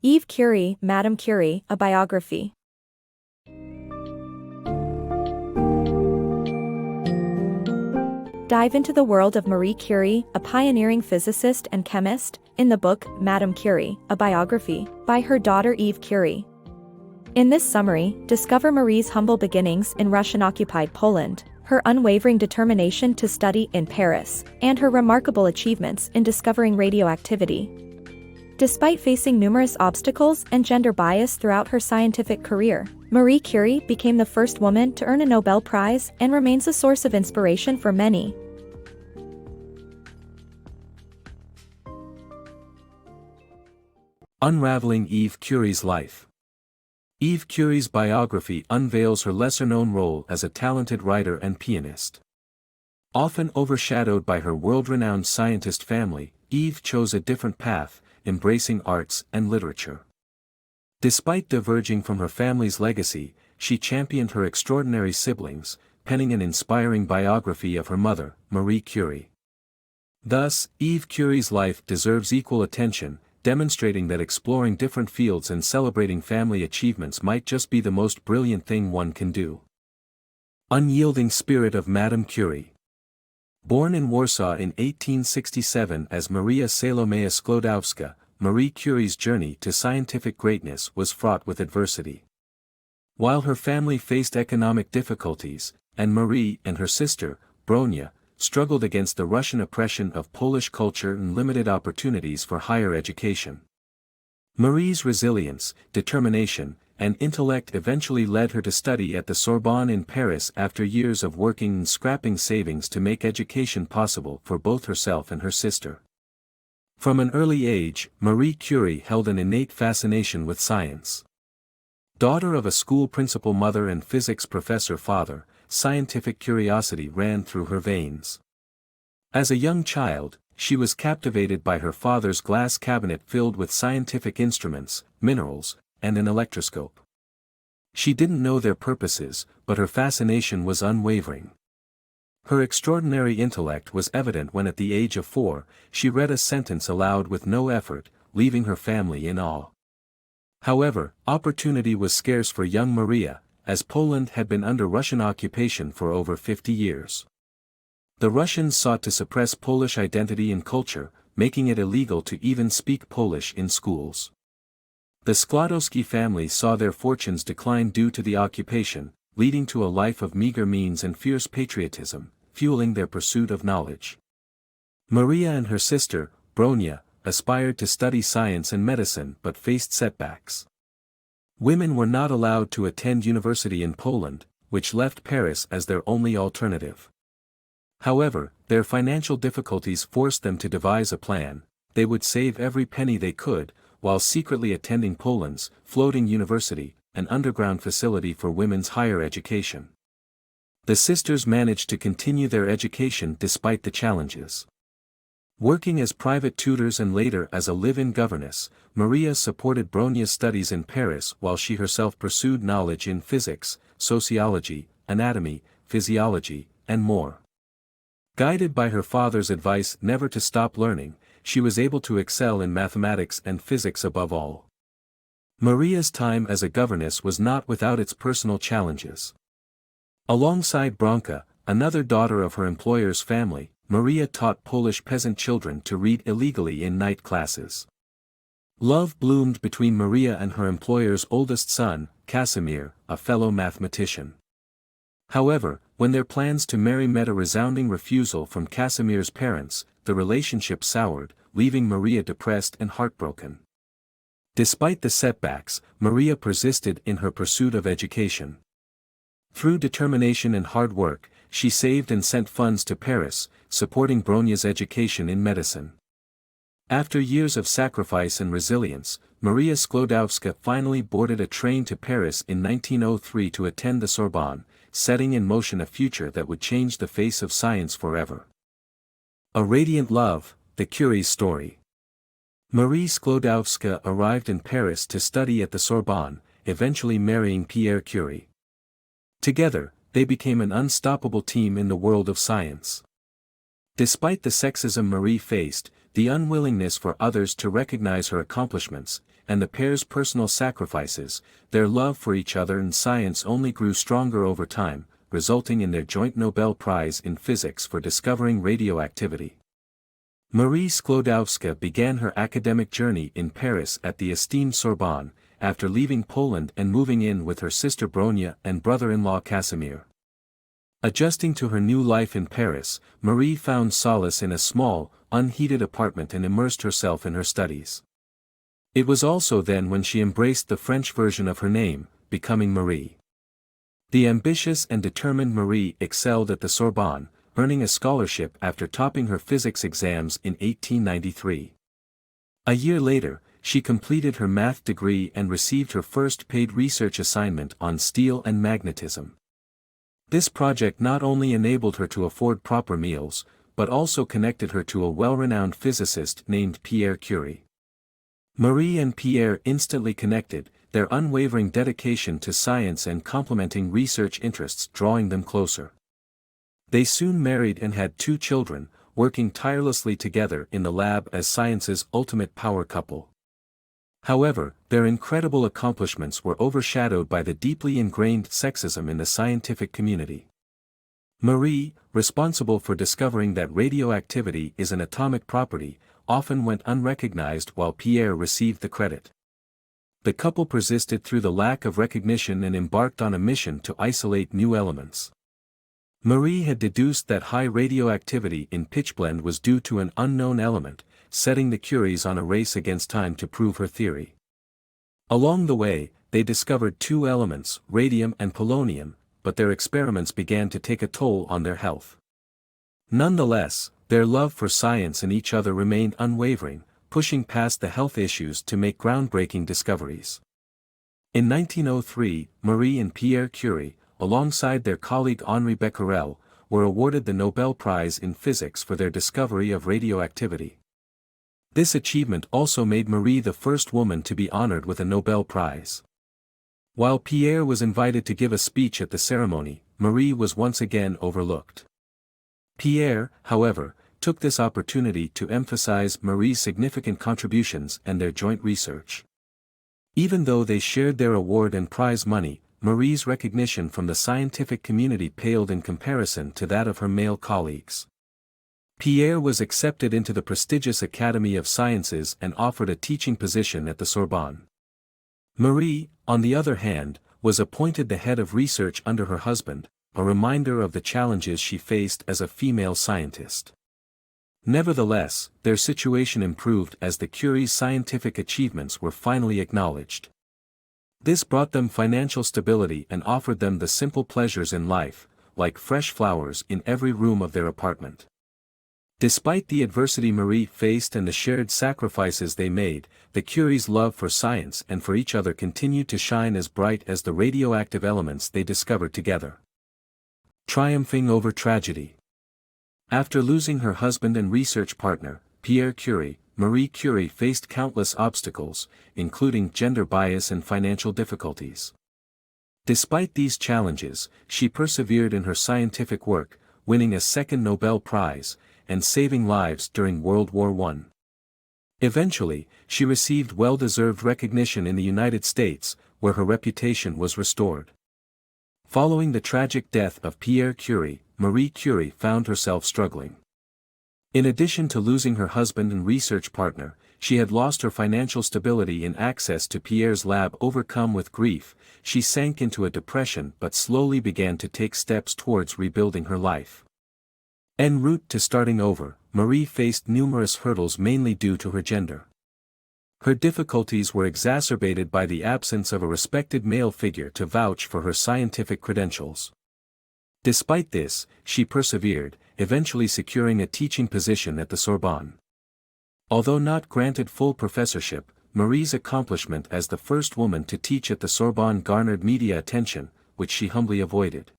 Ève Curie, Madame Curie, a biography. Dive into the world of Marie Curie, a pioneering physicist and chemist, in the book, Madame Curie, a biography, by her daughter Ève Curie. In this summary, discover Marie's humble beginnings in Russian-occupied Poland, her unwavering determination to study in Paris, and her remarkable achievements in discovering radioactivity. Despite facing numerous obstacles and gender bias throughout her scientific career, Marie Curie became the first woman to earn a Nobel Prize and remains a source of inspiration for many. Unraveling Ève Curie's life. Ève Curie's biography unveils her lesser-known role as a talented writer and pianist. Often overshadowed by her world-renowned scientist family, Ève chose a different path, embracing arts and literature. Despite diverging from her family's legacy, she championed her extraordinary siblings, penning an inspiring biography of her mother, Marie Curie. Thus, Ève Curie's life deserves equal attention, demonstrating that exploring different fields and celebrating family achievements might just be the most brilliant thing one can do. Unyielding spirit of Madame Curie. Born in Warsaw in 1867 as Maria Salomea Sklodowska, Marie Curie's journey to scientific greatness was fraught with adversity. While her family faced economic difficulties, and Marie and her sister, Bronia, struggled against the Russian oppression of Polish culture and limited opportunities for higher education. Marie's resilience, determination, and intellect eventually led her to study at the Sorbonne in Paris after years of working and scrapping savings to make education possible for both herself and her sister. From an early age, Marie Curie held an innate fascination with science. Daughter of a school principal mother and physics professor father, scientific curiosity ran through her veins. As a young child, she was captivated by her father's glass cabinet filled with scientific instruments, minerals, and an electroscope. She didn't know their purposes, but her fascination was unwavering. Her extraordinary intellect was evident when at the age of 4, she read a sentence aloud with no effort, leaving her family in awe. However, opportunity was scarce for young Maria, as Poland had been under Russian occupation for over 50 years. The Russians sought to suppress Polish identity and culture, making it illegal to even speak Polish in schools. The Sklodowski family saw their fortunes decline due to the occupation, leading to a life of meager means and fierce patriotism, fueling their pursuit of knowledge. Maria and her sister, Bronia, aspired to study science and medicine but faced setbacks. Women were not allowed to attend university in Poland, which left Paris as their only alternative. However, their financial difficulties forced them to devise a plan. They would save every penny they could, while secretly attending Poland's floating university, an underground facility for women's higher education. The sisters managed to continue their education despite the challenges. Working as private tutors and later as a live-in governess, Maria supported Bronia's studies in Paris while she herself pursued knowledge in physics, sociology, anatomy, physiology, and more. Guided by her father's advice never to stop learning, she was able to excel in mathematics and physics above all. Maria's time as a governess was not without its personal challenges. Alongside Bronka, another daughter of her employer's family, Maria taught Polish peasant children to read illegally in night classes. Love bloomed between Maria and her employer's oldest son, Casimir, a fellow mathematician. However, when their plans to marry met a resounding refusal from Casimir's parents, the relationship soured, leaving Maria depressed and heartbroken. Despite the setbacks, Maria persisted in her pursuit of education. Through determination and hard work, she saved and sent funds to Paris, supporting Bronia's education in medicine. After years of sacrifice and resilience, Maria Sklodowska finally boarded a train to Paris in 1903 to attend the Sorbonne, setting in motion a future that would change the face of science forever. A Radiant Love, the Curie's story. Marie Sklodowska arrived in Paris to study at the Sorbonne, eventually marrying Pierre Curie. Together, they became an unstoppable team in the world of science. Despite the sexism Marie faced, the unwillingness for others to recognize her accomplishments, and the pair's personal sacrifices, their love for each other and science only grew stronger over time, resulting in their joint Nobel Prize in Physics for discovering radioactivity. Marie Sklodowska began her academic journey in Paris at the esteemed Sorbonne, after leaving Poland and moving in with her sister Bronia and brother-in-law Casimir. Adjusting to her new life in Paris, Marie found solace in a small, unheated apartment and immersed herself in her studies. It was also then when she embraced the French version of her name, becoming Marie. The ambitious and determined Marie excelled at the Sorbonne, earning a scholarship after topping her physics exams in 1893. A year later, she completed her math degree and received her first paid research assignment on steel and magnetism. This project not only enabled her to afford proper meals, but also connected her to a well-renowned physicist named Pierre Curie. Marie and Pierre instantly connected, their unwavering dedication to science and complementing research interests drawing them closer. They soon married and had 2 children, working tirelessly together in the lab as science's ultimate power couple. However, their incredible accomplishments were overshadowed by the deeply ingrained sexism in the scientific community. Marie, responsible for discovering that radioactivity is an atomic property, often went unrecognized while Pierre received the credit. The couple persisted through the lack of recognition and embarked on a mission to isolate new elements. Marie had deduced that high radioactivity in pitchblende was due to an unknown element, setting the Curies on a race against time to prove her theory. Along the way, they discovered 2 elements, radium and polonium, but their experiments began to take a toll on their health. Nonetheless, their love for science and each other remained unwavering, pushing past the health issues to make groundbreaking discoveries. In 1903, Marie and Pierre Curie, alongside their colleague Henri Becquerel, were awarded the Nobel Prize in Physics for their discovery of radioactivity. This achievement also made Marie the first woman to be honored with a Nobel Prize. While Pierre was invited to give a speech at the ceremony, Marie was once again overlooked. Pierre, however, took this opportunity to emphasize Marie's significant contributions and their joint research. Even though they shared their award and prize money, Marie's recognition from the scientific community paled in comparison to that of her male colleagues. Pierre was accepted into the prestigious Academy of Sciences and offered a teaching position at the Sorbonne. Marie, on the other hand, was appointed the head of research under her husband, a reminder of the challenges she faced as a female scientist. Nevertheless, their situation improved as the Curies' scientific achievements were finally acknowledged. This brought them financial stability and offered them the simple pleasures in life, like fresh flowers in every room of their apartment. Despite the adversity Marie faced and the shared sacrifices they made, the Curies' love for science and for each other continued to shine as bright as the radioactive elements they discovered together. Triumphing over tragedy. After losing her husband and research partner, Pierre Curie, Marie Curie faced countless obstacles, including gender bias and financial difficulties. Despite these challenges, she persevered in her scientific work, winning a second Nobel Prize, and saving lives during World War I. Eventually, she received well-deserved recognition in the United States, where her reputation was restored. Following the tragic death of Pierre Curie, Marie Curie found herself struggling. In addition to losing her husband and research partner, she had lost her financial stability and access to Pierre's lab. Overcome with grief, she sank into a depression but slowly began to take steps towards rebuilding her life. En route to starting over, Marie faced numerous hurdles mainly due to her gender. Her difficulties were exacerbated by the absence of a respected male figure to vouch for her scientific credentials. Despite this, she persevered, eventually securing a teaching position at the Sorbonne. Although not granted full professorship, Marie's accomplishment as the first woman to teach at the Sorbonne garnered media attention, which she humbly avoided.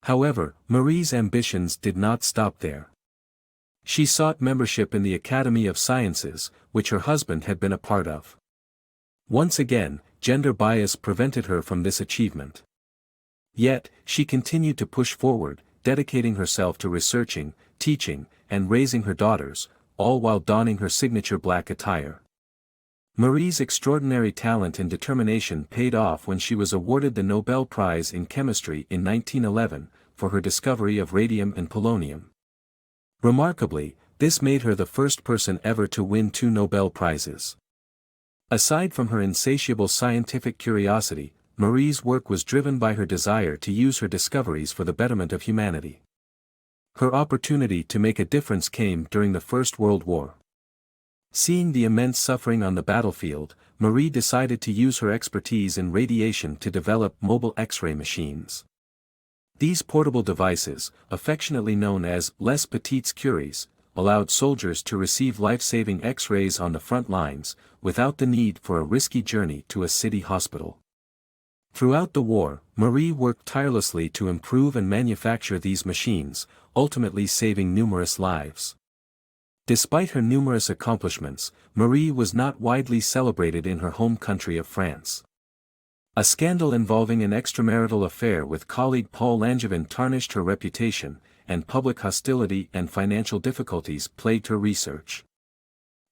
However, Marie's ambitions did not stop there. She sought membership in the Academy of Sciences, which her husband had been a part of. Once again, gender bias prevented her from this achievement. Yet, she continued to push forward, dedicating herself to researching, teaching, and raising her daughters, all while donning her signature black attire. Marie's extraordinary talent and determination paid off when she was awarded the Nobel Prize in Chemistry in 1911, for her discovery of radium and polonium. Remarkably, this made her the first person ever to win 2 Nobel Prizes. Aside from her insatiable scientific curiosity, Marie's work was driven by her desire to use her discoveries for the betterment of humanity. Her opportunity to make a difference came during the First World War. Seeing the immense suffering on the battlefield, Marie decided to use her expertise in radiation to develop mobile X-ray machines. These portable devices, affectionately known as les petites Curies, allowed soldiers to receive life-saving X-rays on the front lines, without the need for a risky journey to a city hospital. Throughout the war, Marie worked tirelessly to improve and manufacture these machines, ultimately saving numerous lives. Despite her numerous accomplishments, Marie was not widely celebrated in her home country of France. A scandal involving an extramarital affair with colleague Paul Langevin tarnished her reputation, and public hostility and financial difficulties plagued her research.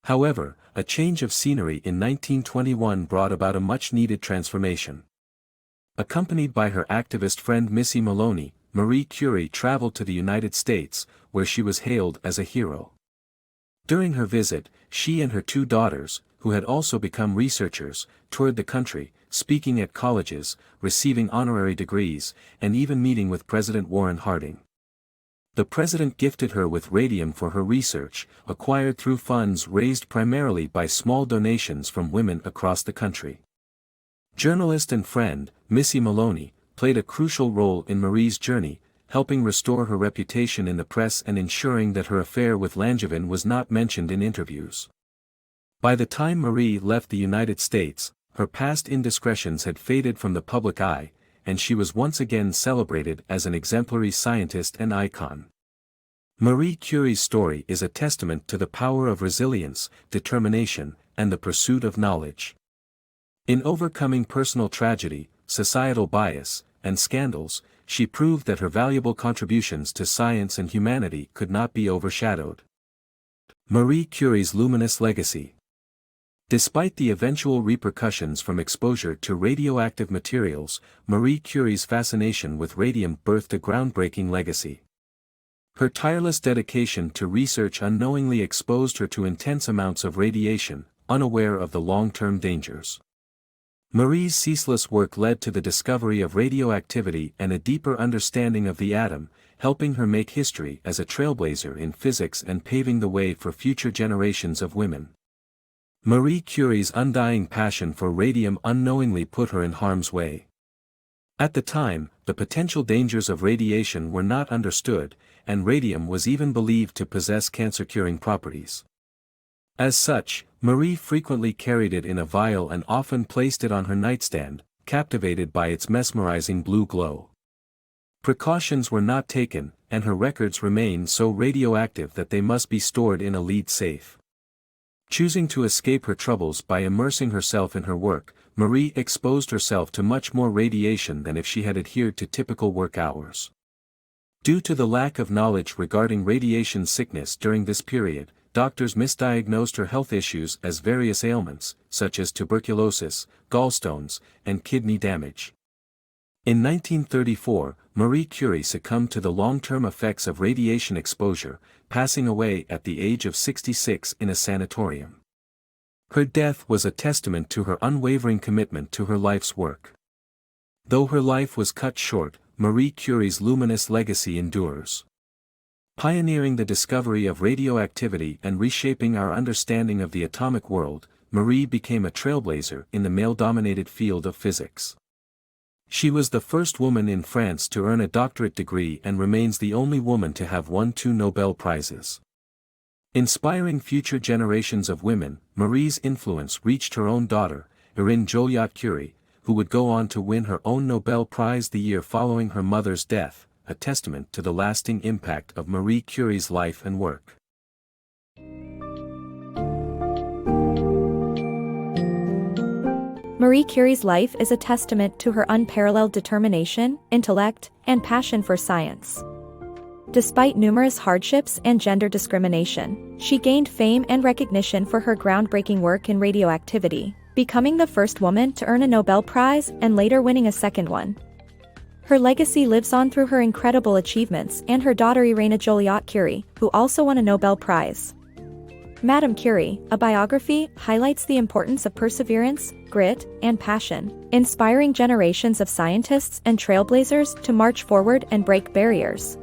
However, a change of scenery in 1921 brought about a much-needed transformation. Accompanied by her activist friend Missy Maloney, Marie Curie traveled to the United States, where she was hailed as a hero. During her visit, she and her 2 daughters, who had also become researchers, toured the country, speaking at colleges, receiving honorary degrees, and even meeting with President Warren Harding. The president gifted her with radium for her research, acquired through funds raised primarily by small donations from women across the country. Journalist and friend, Missy Maloney, played a crucial role in Marie's journey, helping restore her reputation in the press and ensuring that her affair with Langevin was not mentioned in interviews. By the time Marie left the United States, her past indiscretions had faded from the public eye, and she was once again celebrated as an exemplary scientist and icon. Marie Curie's story is a testament to the power of resilience, determination, and the pursuit of knowledge. In overcoming personal tragedy, societal bias, and scandals, she proved that her valuable contributions to science and humanity could not be overshadowed. Marie Curie's luminous legacy. Despite the eventual repercussions from exposure to radioactive materials, Marie Curie's fascination with radium birthed a groundbreaking legacy. Her tireless dedication to research unknowingly exposed her to intense amounts of radiation, unaware of the long-term dangers. Marie's ceaseless work led to the discovery of radioactivity and a deeper understanding of the atom, helping her make history as a trailblazer in physics and paving the way for future generations of women. Marie Curie's undying passion for radium unknowingly put her in harm's way. At the time, the potential dangers of radiation were not understood, and radium was even believed to possess cancer-curing properties. As such, Marie frequently carried it in a vial and often placed it on her nightstand, captivated by its mesmerizing blue glow. Precautions were not taken, and her records remain so radioactive that they must be stored in a lead safe. Choosing to escape her troubles by immersing herself in her work, Marie exposed herself to much more radiation than if she had adhered to typical work hours. Due to the lack of knowledge regarding radiation sickness during this period, doctors misdiagnosed her health issues as various ailments, such as tuberculosis, gallstones, and kidney damage. In 1934, Marie Curie succumbed to the long-term effects of radiation exposure, passing away at the age of 66 in a sanatorium. Her death was a testament to her unwavering commitment to her life's work. Though her life was cut short, Marie Curie's luminous legacy endures. Pioneering the discovery of radioactivity and reshaping our understanding of the atomic world, Marie became a trailblazer in the male-dominated field of physics. She was the first woman in France to earn a doctorate degree and remains the only woman to have won 2 Nobel Prizes. Inspiring future generations of women, Marie's influence reached her own daughter, Irene Joliot-Curie, who would go on to win her own Nobel Prize the year following her mother's death, a testament to the lasting impact of Marie Curie's life and work. Marie Curie's life is a testament to her unparalleled determination, intellect, and passion for science. Despite numerous hardships and gender discrimination, she gained fame and recognition for her groundbreaking work in radioactivity, becoming the first woman to earn a Nobel Prize and later winning a second one. Her legacy lives on through her incredible achievements and her daughter Irina Joliot Curie, who also won a Nobel Prize. Madame Curie, a biography, highlights the importance of perseverance, grit, and passion, inspiring generations of scientists and trailblazers to march forward and break barriers.